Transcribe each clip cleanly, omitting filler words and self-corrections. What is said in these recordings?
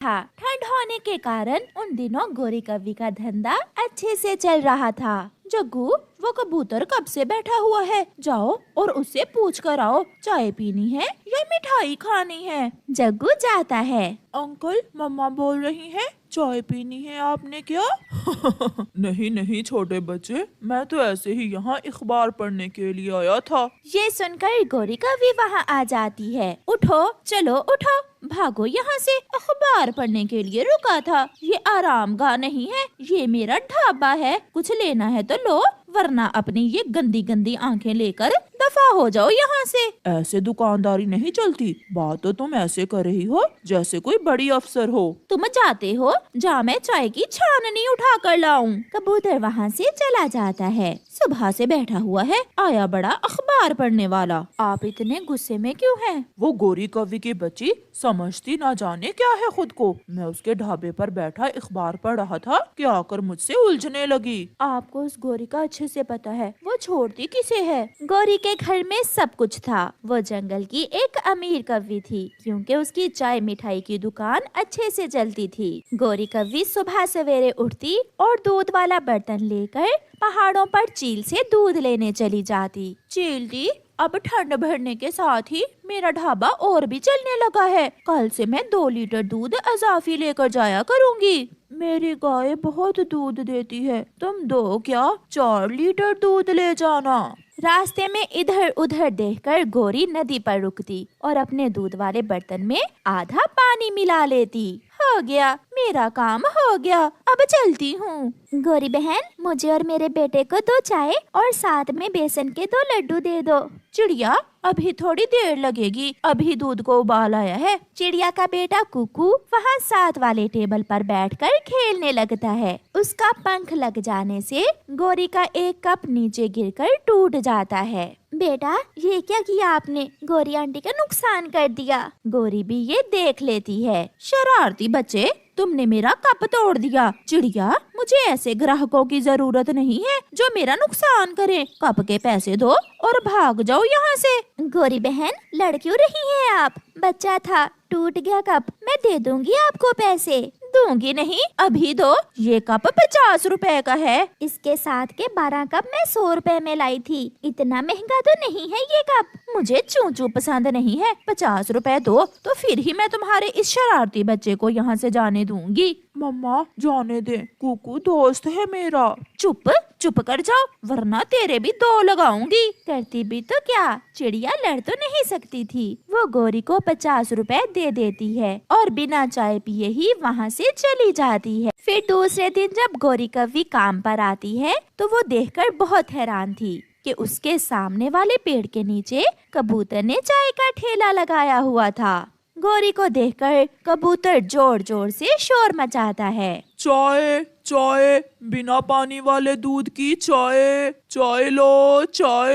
था। ठंड होने के कारण उन दिनों गोरी कव्वी का धंधा अच्छे से चल रहा था। जग्गू, वो कबूतर कब से बैठा हुआ है? जाओ और उससे पूछ कर आओ, चाय पीनी है या मिठाई खानी है। जग्गू जाता है। अंकल, मम्मा बोल रही हैं, चाय पीनी है आपने क्या? नहीं नहीं छोटे बच्चे, मैं तो ऐसे ही यहाँ अखबार पढ़ने के लिए आया था। ये सुनकर गोरी कव्वी वहाँ आ जाती है। उठो, चलो उठो, भागो यहाँ से, अखबार पढ़ने के लिए रुका था। ये आराम गाह नहीं है, ये मेरा ढाबा है। कुछ लेना है तो लो, वरना अपनी ये गंदी गंदी आंखें लेकर दफा हो जाओ यहाँ से। ऐसे दुकानदारी नहीं चलती। बात तो तुम ऐसे कर रही हो जैसे कोई बड़ी अफसर हो। तुम जाते हो, जा मैं चाय की छाननी उठा कर लाऊं। कबूतर वहाँ से चला जाता है। सुबह से बैठा हुआ है, आया बड़ा अखबार पढ़ने वाला। आप इतने गुस्से में क्यों हैं? वो गोरी कव्वी की बच्ची समझती ना जाने क्या है खुद को। मैं उसके ढाबे पर बैठा अखबार पढ़ रहा था कि आकर मुझसे उलझने लगी। आपको उस गोरी का अच्छे से पता है, वो छोड़ती किसे है? गोरी के घर में सब कुछ था। वो जंगल की एक अमीर कव्वी थी, क्योंकि उसकी चाय मिठाई की दुकान अच्छे से चलती थी। गोरी कव्वी सुबह सवेरे उठती और दूध वाला बर्तन लेकर पहाड़ों पर चील से दूध लेने चली जाती। चील दी, अब ठंड बढ़ने के साथ ही मेरा ढाबा और भी चलने लगा है। कल से मैं 2 लीटर दूध अजाफी लेकर जाया करूंगी। मेरी गाय बहुत दूध देती है, तुम 2 क्या 4 लीटर दूध ले जाना। रास्ते में इधर उधर देखकर गोरी नदी पर रुकती और अपने दूध वाले बर्तन में आधा पानी मिला लेती। हो गया, मेरा काम हो गया, अब चलती हूँ। गोरी बहन, मुझे और मेरे बेटे को 2 चाय और साथ में बेसन के 2 लड्डू दे दो। चिड़िया, अभी थोड़ी देर लगेगी, अभी दूध को उबाल आया है। चिड़िया का बेटा कुकू वहाँ साथ वाले टेबल पर बैठकर खेलने लगता है। उसका पंख लग जाने से गोरी का एक कप नीचे गिरकर टूट जाता है। बेटा, ये क्या किया आपने? गोरी आंटी का नुकसान कर दिया। गोरी भी ये देख लेती है। शरारती बच्चे, तुमने मेरा कप तोड़ दिया। चिड़िया, मुझे ऐसे ग्राहकों की जरूरत नहीं है जो मेरा नुकसान करे। कप के पैसे दो और भाग जाओ यहाँ से। गोरी बहन, लड़ क्यों रही हैं आप? बच्चा था, टूट गया कप, मैं दे दूंगी आपको पैसे। दूंगी नहीं, अभी दो। ये कप 50 रुपए का है। इसके साथ के 12 कप मैं 100 रुपए में लाई थी। इतना महंगा तो नहीं है ये कप। मुझे चूचू पसंद नहीं है। 50 रुपए दो तो फिर ही मैं तुम्हारे इस शरारती बच्चे को यहाँ से जाने दूंगी। मम्मा, जाने दे, कुकू दोस्त है मेरा। चुप चुप कर जाओ, वरना तेरे भी 2 लगाऊंगी। करती भी तो क्या, चिड़िया लड़ तो नहीं सकती थी। वो गोरी को 50 रुपए दे देती है और बिना चाय पिए ही वहाँ से चली जाती है। फिर दूसरे दिन जब गोरी कव्वी काम पर आती है तो वो देखकर बहुत हैरान थी कि उसके सामने वाले पेड़ के नीचे कबूतर ने चाय का ठेला लगाया हुआ था। गोरी को देखकर कबूतर जोर जोर से शोर मचाता है। चाय चाय, बिना पानी वाले दूध की चाय, चाय लो चाय।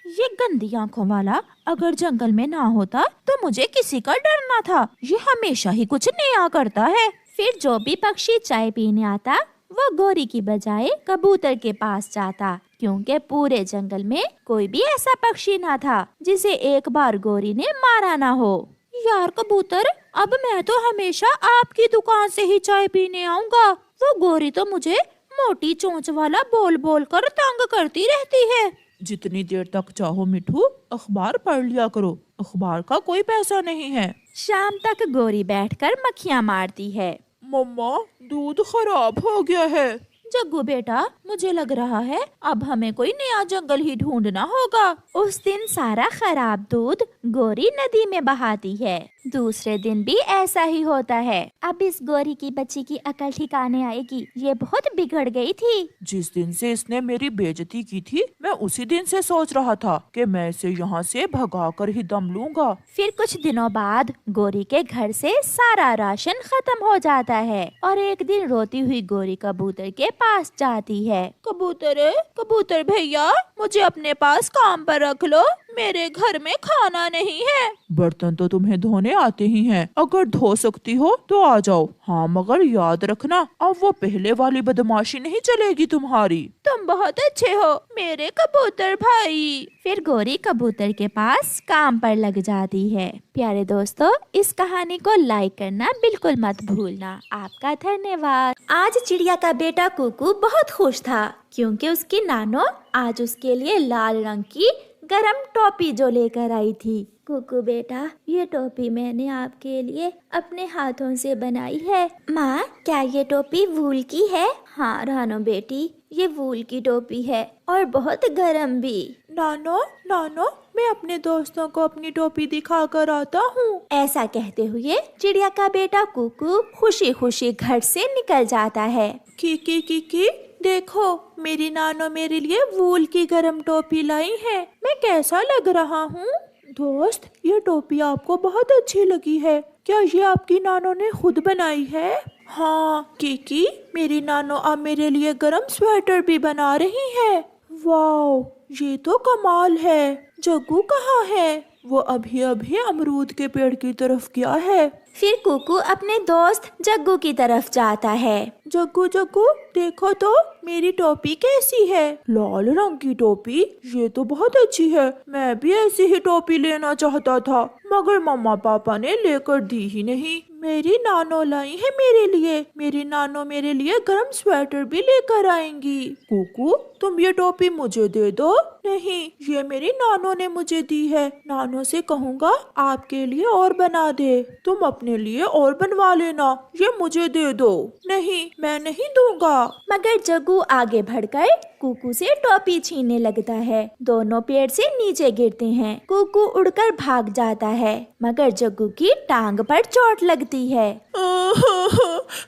ये गंदी आंखों वाला अगर जंगल में ना होता तो मुझे किसी का डर ना था। ये हमेशा ही कुछ नया करता है। फिर जो भी पक्षी चाय पीने आता वो गोरी की बजाय कबूतर के पास जाता, क्योंकि पूरे जंगल में कोई भी ऐसा पक्षी ना था जिसे एक बार गोरी ने मारा ना हो। यार कबूतर, अब मैं तो हमेशा आपकी दुकान से ही चाय पीने आऊंगा। वो गोरी तो मुझे मोटी चोंच वाला बोल बोल कर तंग करती रहती है। जितनी देर तक चाहो मिठू, अखबार पढ़ लिया करो, अखबार का कोई पैसा नहीं है। शाम तक गोरी बैठकर मक्खियाँ मारती है। मम्मा, दूध खराब हो गया है। जग्गू बेटा, मुझे लग रहा है अब हमें कोई नया जंगल ही ढूंढना होगा। उस दिन सारा खराब दूध गोरी नदी में बहाती है। दूसरे दिन भी ऐसा ही होता है। अब इस गोरी की बच्ची की अकल ठिकाने आएगी। ये बहुत बिगड़ गई थी। जिस दिन से इसने मेरी बेइज्जती की थी, मैं उसी दिन से सोच रहा था कि मैं इसे यहाँ से भगा कर ही दम लूंगा। फिर कुछ दिनों बाद गोरी के घर से सारा राशन खत्म हो जाता है और एक दिन रोती हुई गोरी कबूतर के पास जाती है। कबूतर भैया, मुझे अपने पास काम पर रख लो, मेरे घर में खाना नहीं है। बर्तन तो तुम्हें धोने आते ही हैं, अगर धो सकती हो तो आ जाओ। हाँ मगर याद रखना, अब वो पहले वाली बदमाशी नहीं चलेगी तुम्हारी। तुम बहुत अच्छे हो मेरे कबूतर भाई। फिर गौरी कबूतर के पास काम पर लग जाती है। प्यारे दोस्तों, इस कहानी को लाइक करना बिल्कुल मत भूलना। आपका धन्यवाद। आज चिड़िया का बेटा कुकू बहुत खुश था क्योंकि उसकी नानो आज उसके लिए लाल रंग की गरम टोपी जो लेकर आई थी। कुकू बेटा, ये टोपी मैंने आपके लिए अपने हाथों से बनाई है। माँ, क्या ये टोपी वूल की है? हाँ रानो बेटी, ये वूल की टोपी है और बहुत गरम भी। नानो नानो, मैं अपने दोस्तों को अपनी टोपी दिखा कर आता हूँ। ऐसा कहते हुए चिड़िया का बेटा कुकू खुशी खुशी घर से निकल जाता है। की देखो, मेरी नानो मेरे लिए वूल की गरम टोपी लाई है। मैं कैसा लग रहा हूँ? दोस्त, ये टोपी आपको बहुत अच्छी लगी है। क्या ये आपकी नानो ने खुद बनाई है? हाँ की मेरी नानो अब मेरे लिए गरम स्वेटर भी बना रही है। वाओ, ये तो कमाल है। जग्गू कहाँ है? वो अभी अभी अमरूद के पेड़ की तरफ गया है। फिर कुकू अपने दोस्त जग्गू की तरफ जाता है। जग्गू जग्गू, देखो तो मेरी टोपी कैसी है? लाल रंग की टोपी, ये तो बहुत अच्छी है। मैं भी ऐसी ही टोपी लेना चाहता था, मगर मम्मा पापा ने लेकर दी ही नहीं। मेरी नानो लाई है मेरे लिए। मेरी नानो मेरे लिए गर्म स्वेटर भी लेकर आएंगी। कुकू, तुम ये टोपी मुझे दे दो। नहीं, ये मेरी नानो ने मुझे दी है। नानो से कहूँगा आपके लिए और बना दे। तुम अपने लिए और बनवा लेना, ये मुझे दे दो। नहीं, मैं नहीं दूंगा। मगर जग्गू आगे बढ़कर कुकू से टोपी छीनने लगता है। दोनों पेड़ से नीचे गिरते हैं। कुकू उड़कर भाग जाता है, मगर जग्गू की टांग पर चोट लगती है।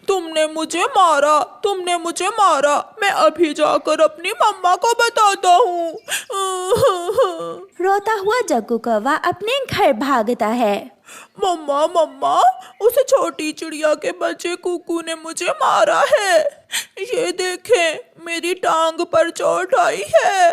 तुमने मुझे मारा। मैं अभी जाकर अपनी मम्मा को बताता हूँ। रोता हुआ जग्गू कौवा अपने घर भागता है। मम्मा, उस छोटी चिड़िया के बच्चे कुकू ने मुझे मारा है। ये देखें, मेरी टांग पर चोट आई है।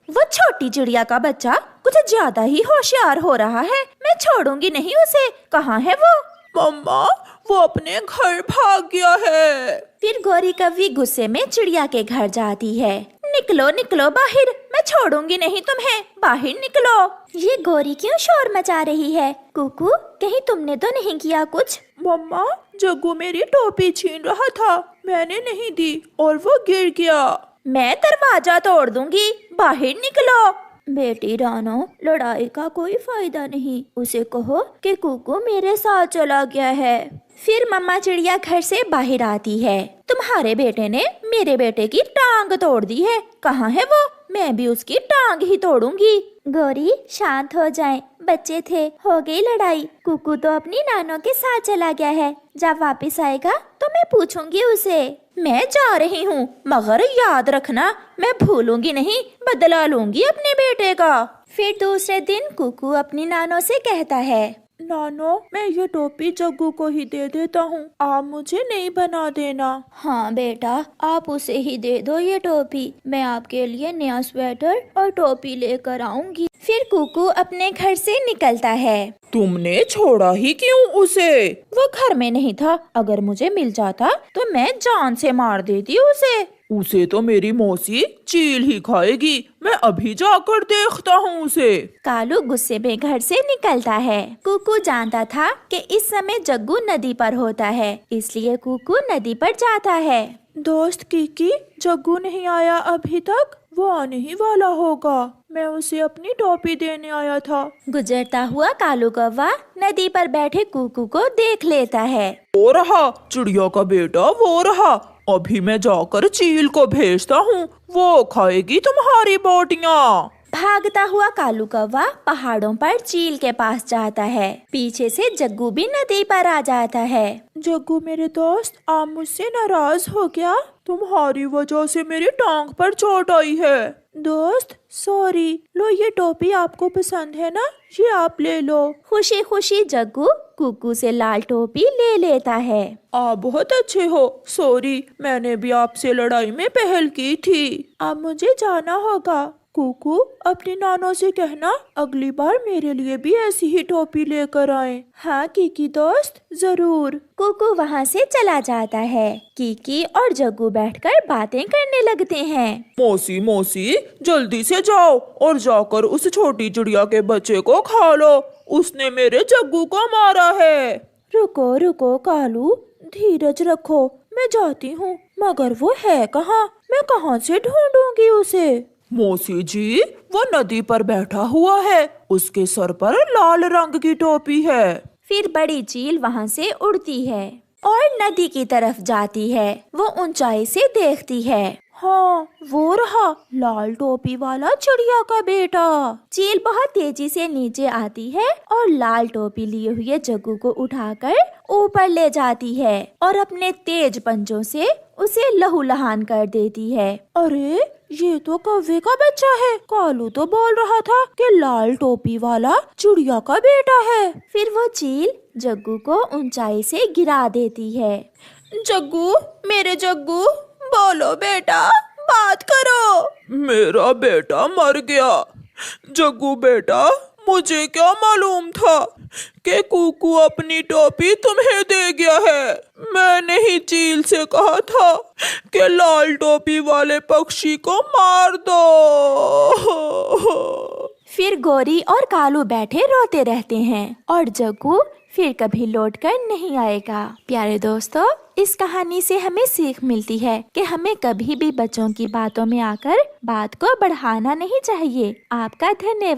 वो छोटी चिड़िया का बच्चा कुछ ज्यादा ही होशियार हो रहा है। मैं छोड़ूंगी नहीं उसे। कहाँ है वो? मम्मा, वो अपने घर भाग गया है। फिर गौरी कव्वी गुस्से में चिड़िया के घर जाती है। निकलो बाहर, मैं छोड़ूंगी नहीं तुम्हें। बाहर निकलो। ये गौरी क्यों शोर मचा रही है? कुकू, कहीं तुमने तो नहीं किया कुछ? मम्मा, जग्गू मेरी टोपी छीन रहा था, मैंने नहीं दी और वो गिर गया। मैं दरवाजा तोड़ दूंगी। बाहर निकलो। बेटी रानो, लड़ाई का कोई फायदा नहीं। उसे कहो कि कुकू मेरे साथ चला गया है। फिर मम्मा चिड़िया घर से बाहर आती है। तुम्हारे बेटे ने मेरे बेटे की टांग तोड़ दी है। कहाँ है वो? मैं भी उसकी टांग ही तोड़ूंगी। गौरी, शांत हो जाएं। बच्चे थे, हो गई लड़ाई। कुकू तो अपनी नानो के साथ चला गया है। जब वापस आएगा तो मैं पूछूंगी उसे। मैं जा रही हूँ, मगर याद रखना, मैं भूलूंगी नहीं। बदला लूंगी अपने बेटे का। फिर दूसरे दिन कुकू अपनी नानो से कहता है, नानो, मैं ये टोपी जग्गू को ही दे देता हूँ, आप मुझे नहीं बना देना। हाँ बेटा, आप उसे ही दे दो ये टोपी। मैं आपके लिए नया स्वेटर और टोपी लेकर आऊंगी। फिर कुकू अपने घर से निकलता है। तुमने छोड़ा ही क्यों उसे? वो घर में नहीं था। अगर मुझे मिल जाता तो मैं जान से मार देती उसे। उसे तो मेरी मौसी चील ही खाएगी। मैं अभी जाकर देखता हूँ उसे। कालू गुस्से में घर से निकलता है। कुकू जानता था कि इस समय जग्गू नदी पर होता है, इसलिए कुकू नदी पर जाता है। दोस्त की जग्गू नहीं आया अभी तक। वो आने ही वाला होगा। मैं उसे अपनी टोपी देने आया था। गुजरता हुआ कालू कौवा नदी पर बैठे कुकू को देख लेता है। वो रहा चिड़िया का बेटा, वो रहा। अभी मैं जाकर चील को भेजता हूँ, वो खाएगी तुम्हारी बोटियाँ। भागता हुआ कालू कौवा पहाड़ों पर चील के पास जाता है। पीछे से जग्गू भी नदी पर आ जाता है। जग्गू मेरे दोस्त, आप मुझसे नाराज हो क्या? तुम्हारी वजह से मेरी टांग पर चोट आई है। दोस्त, सॉरी। लो, ये टोपी आपको पसंद है ना? ये आप ले लो। खुशी खुशी जग्गू कुकू से लाल टोपी ले लेता है। आप बहुत अच्छे हो। सॉरी, मैंने भी आपसे लड़ाई में पहल की थी। अब मुझे जाना होगा। कुकू अपनी नाना से कहना अगली बार मेरे लिए भी ऐसी ही टोपी लेकर आए। हाँ कीकी दोस्त, जरूर। कुकू वहाँ से चला जाता है। कीकी और जग्गू बैठकर बातें करने लगते हैं। मौसी मौसी, जल्दी से जाओ और जाकर उस छोटी चिड़िया के बच्चे को खा लो, उसने मेरे जग्गू को मारा है। रुको रुको कालू, धीरज रखो, मैं जाती हूँ, मगर वो है कहाँ? मैं कहाँ से ढूंढूंगी उसे? मौसी जी, वो नदी पर बैठा हुआ है, उसके सर पर लाल रंग की टोपी है। फिर बड़ी चील वहाँ से उड़ती है और नदी की तरफ जाती है। वो ऊंचाई से देखती है। हाँ, वो रहा लाल टोपी वाला चिड़िया का बेटा। चील बहुत तेजी से नीचे आती है और लाल टोपी लिए हुए जग्गू को उठाकर ऊपर ले जाती है और अपने तेज पंजों से उसे लहूलुहान कर देती है। अरे, ये तो कौवे का बच्चा है। कालू तो बोल रहा था कि लाल टोपी वाला चिड़िया का बेटा है। फिर वो चील जग्गू को ऊंचाई से गिरा देती है। जग्गू, मेरे जग्गू, बोलो बेटा, बात करो। मेरा बेटा मर गया। जग्गू बेटा, मुझे क्या मालूम था कि कुकू अपनी टोपी तुम्हें दे गया है। मैंने ही चील से कहा था कि लाल टोपी वाले पक्षी को मार दो। फिर गोरी और कालू बैठे रोते रहते हैं और जग्गू फिर कभी लौटकर नहीं आएगा। प्यारे दोस्तों, इस कहानी से हमें सीख मिलती है कि हमें कभी भी बच्चों की बातों में आकर बात को बढ़ाना नहीं चाहिए। आपका धन्यवाद।